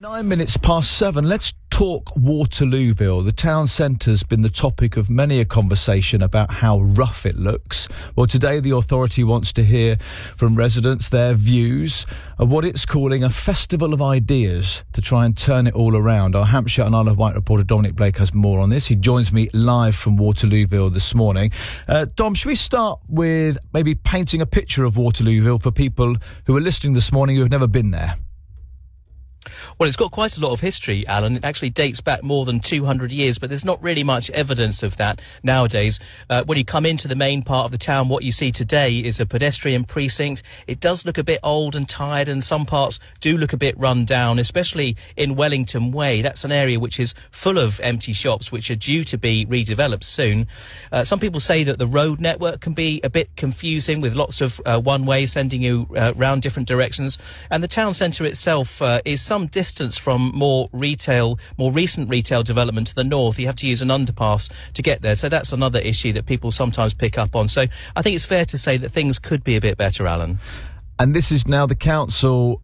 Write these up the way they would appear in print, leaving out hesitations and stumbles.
7:09. Let's talk Waterlooville. The town centre's been the topic of many a conversation about how rough it looks. Well, today the authority wants to hear from residents their views of what it's calling a festival of ideas to try and turn it all around. Our Hampshire and Isle of Wight reporter Dominic Blake has more on this. He joins me live from Waterlooville this morning. Dom, should we start with maybe painting a picture of Waterlooville for people who are listening this morning who have never been there? Well, it's got quite a lot of history, Alan. It actually dates back more than 200 years, but there's not really much evidence of that nowadays. When you come into the main part of the town, what you see today is a pedestrian precinct. It does look a bit old and tired, and some parts do look a bit run down, especially in Wellington Way. That's an area which is full of empty shops, which are due to be redeveloped soon. Some people say that the road network can be a bit confusing, with lots of one-way sending you round different directions. And the town centre itself is some distance from more recent retail development to the north. You have to use an underpass to get there. So that's another issue that people sometimes pick up on. So I think it's fair to say that things could be a bit better, Alan. And this is now the council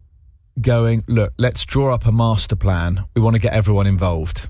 going, look, let's draw up a master plan. We want to get everyone involved.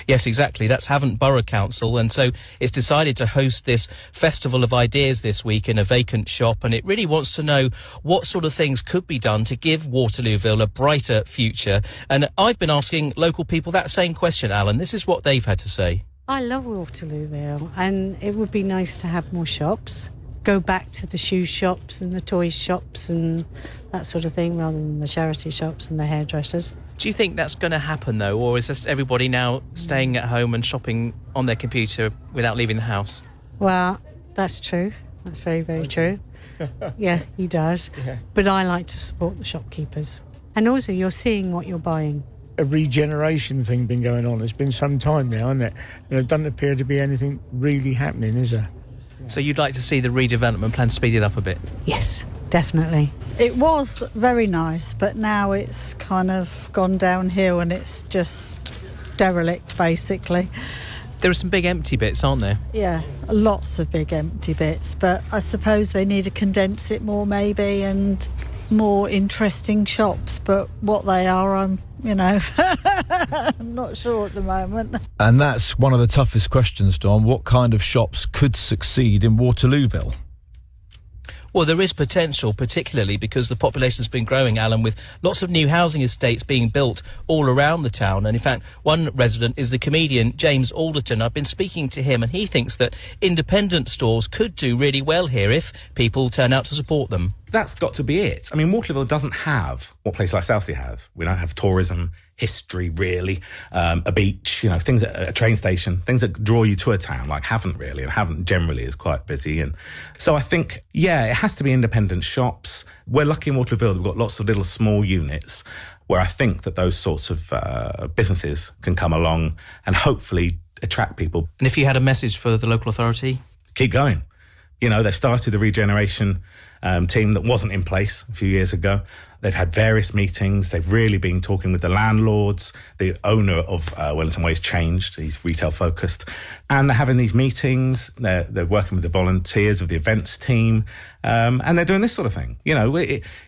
Yes, exactly. That's Havant Borough Council, and so it's decided to host this festival of ideas this week in a vacant shop, and it really wants to know what sort of things could be done to give Waterlooville a brighter future. And I've been asking local people that same question, Alan. This is what they've had to say. I love Waterlooville, and it would be nice to have more shops. Go back to the shoe shops and the toy shops and that sort of thing, rather than the charity shops and the hairdressers. Do you think that's going to happen, though, or is just everybody now staying at home and shopping on their computer without leaving the house? Well, that's true. That's very, very true. Yeah, he does. Yeah. But I like to support the shopkeepers. And also, you're seeing what you're buying. A regeneration thing been going on. It's been some time now, hasn't it? And it doesn't appear to be anything really happening, is there? So you'd like to see the redevelopment plan speeded up a bit? Yes, definitely. It was very nice, but now it's kind of gone downhill and it's just derelict, basically. There are some big empty bits, aren't there? Yeah, lots of big empty bits, but I suppose they need to condense it more maybe, and more interesting shops, but what they are, I'm not sure at the moment. And that's one of the toughest questions, Don. What kind of shops could succeed in Waterlooville? Well, there is potential, particularly because the population's been growing, Alan, with lots of new housing estates being built all around the town. And in fact, one resident is the comedian James Alderton. I've been speaking to him, and he thinks that independent stores could do really well here if people turn out to support them. That's got to be it. I mean, Waterlooville doesn't have what places like Southsea have. We don't have tourism, history, really, a beach, things at a train station, things that draw you to a town, like Havant, really, and Havant generally is quite busy. And so I think, it has to be independent shops. We're lucky in Waterlooville, we've got lots of little small units where I think that those sorts of businesses can come along and hopefully attract people. And if you had a message for the local authority? Keep going. They started the Regeneration team that wasn't in place a few years ago. They've had various meetings. They've really been talking with the landlords. The owner of Wellington Way has changed. He's retail focused. And they're having these meetings. They're working with the volunteers of the events team. And they're doing this sort of thing.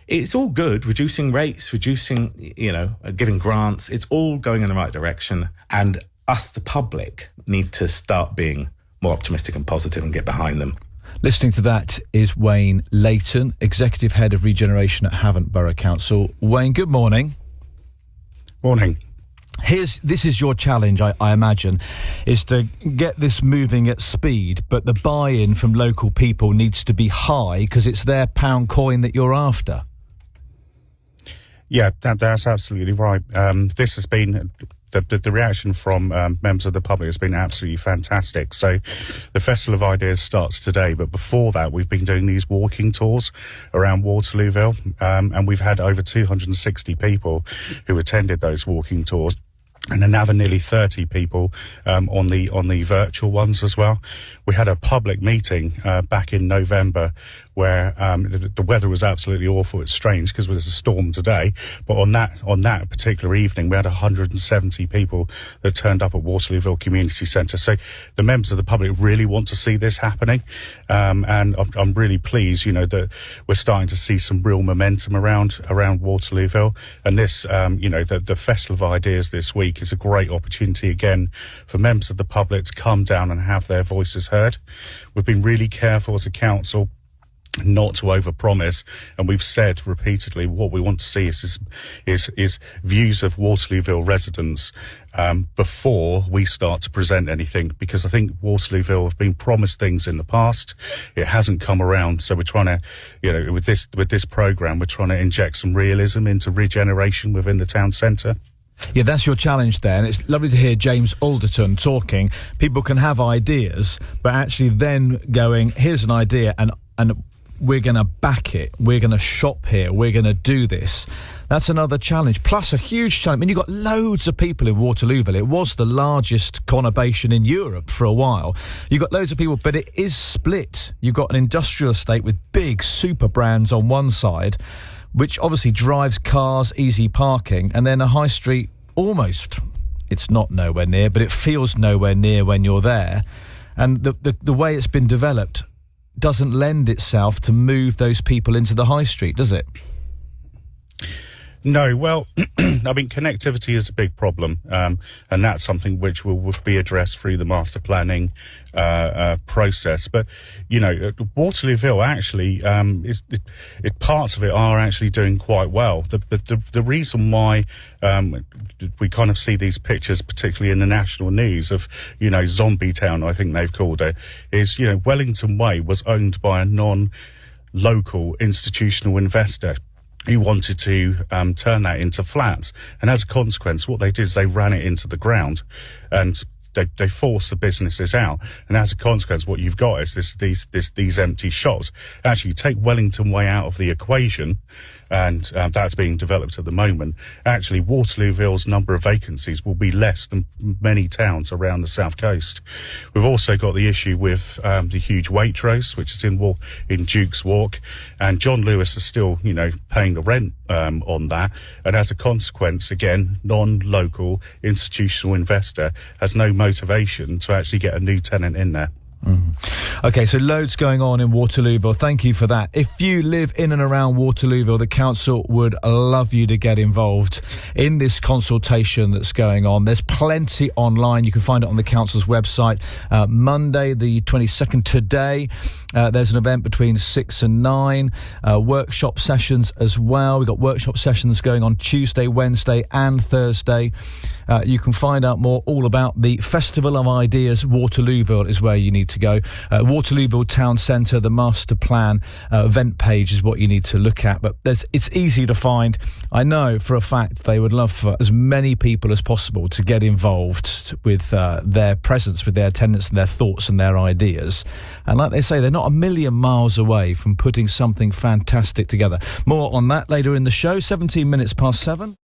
It's all good. Reducing rates, giving grants. It's all going in the right direction. And us, the public, need to start being more optimistic and positive and get behind them. Listening to that is Wayne Layton, Executive Head of Regeneration at Havant Borough Council. Wayne, good morning. Morning. This is your challenge, I imagine, is to get this moving at speed, but the buy-in from local people needs to be high because it's their pound coin that you're after. Yeah, that's absolutely right. This has been... The reaction from members of the public has been absolutely fantastic. So the Festival of Ideas starts today, but before that we've been doing these walking tours around Waterlooville, and we've had over 260 people who attended those walking tours. And another nearly 30 people on the virtual ones as well. We had a public meeting back in November where the weather was absolutely awful. It's strange because there's a storm today, but on that particular evening, we had 170 people that turned up at Waterlooville Community Centre. So the members of the public really want to see this happening, and I'm really pleased, that we're starting to see some real momentum around Waterlooville. And this, the Festival of Ideas this week is a great opportunity again for members of the public to come down and have their voices heard. We've been really careful as a council not to overpromise, and we've said repeatedly what we want to see is views of Waterlooville residents before we start to present anything, because I think Waterlooville have been promised things in the past. It hasn't come around, so we're trying to, with this programme, we're trying to inject some realism into regeneration within the town centre. Yeah, that's your challenge there, and it's lovely to hear James Alderton talking. People can have ideas, but actually then going, here's an idea, and we're going to back it, we're going to shop here, we're going to do this. That's another challenge, plus a huge challenge. I mean, you've got loads of people in Waterlooville. It was the largest conurbation in Europe for a while. You've got loads of people, but it is split. You've got an industrial estate with big super brands on one side, which obviously drives cars, easy parking, and then a high street almost, it's not nowhere near, but it feels nowhere near when you're there. And the way it's been developed doesn't lend itself to move those people into the high street, does it? No, well, I mean, connectivity is a big problem, and that's something which will be addressed through the master planning process. But, Waterlooville actually, parts of it are actually doing quite well. The reason why we kind of see these pictures, particularly in the national news, of, Zombie Town, I think they've called it, is, Wellington Way was owned by a non-local institutional investor who wanted to turn that into flats. And as a consequence, what they did is they ran it into the ground and they forced the businesses out. And as a consequence, what you've got is these empty shops. Actually, you take Wellington Way out of the equation, and that's being developed at the moment. Actually, Waterlooville's number of vacancies will be less than many towns around the south coast. We've also got the issue with the huge Waitrose, which is in Duke's Walk, and John Lewis is still, paying the rent on that. And as a consequence, again, non-local institutional investor has no motivation to actually get a new tenant in there. Okay, so loads going on in Waterlooville. Thank you for that. If you live in and around Waterlooville, the council would love you to get involved in this consultation that's going on. There's plenty online. You can find it on the council's website. Monday, the 22nd, today, there's an event between 6 and 9. Workshop sessions as well. We've got workshop sessions going on Tuesday, Wednesday and Thursday. You can find out more all about the Festival of Ideas. Waterlooville is where you need to go. Waterlooville Town Centre, the master plan event page is what you need to look at. But it's easy to find. I know for a fact they would love for as many people as possible to get involved with their presence, with their attendance and their thoughts and their ideas. And like they say, they're not a million miles away from putting something fantastic together. More on that later in the show, 17 minutes past 7.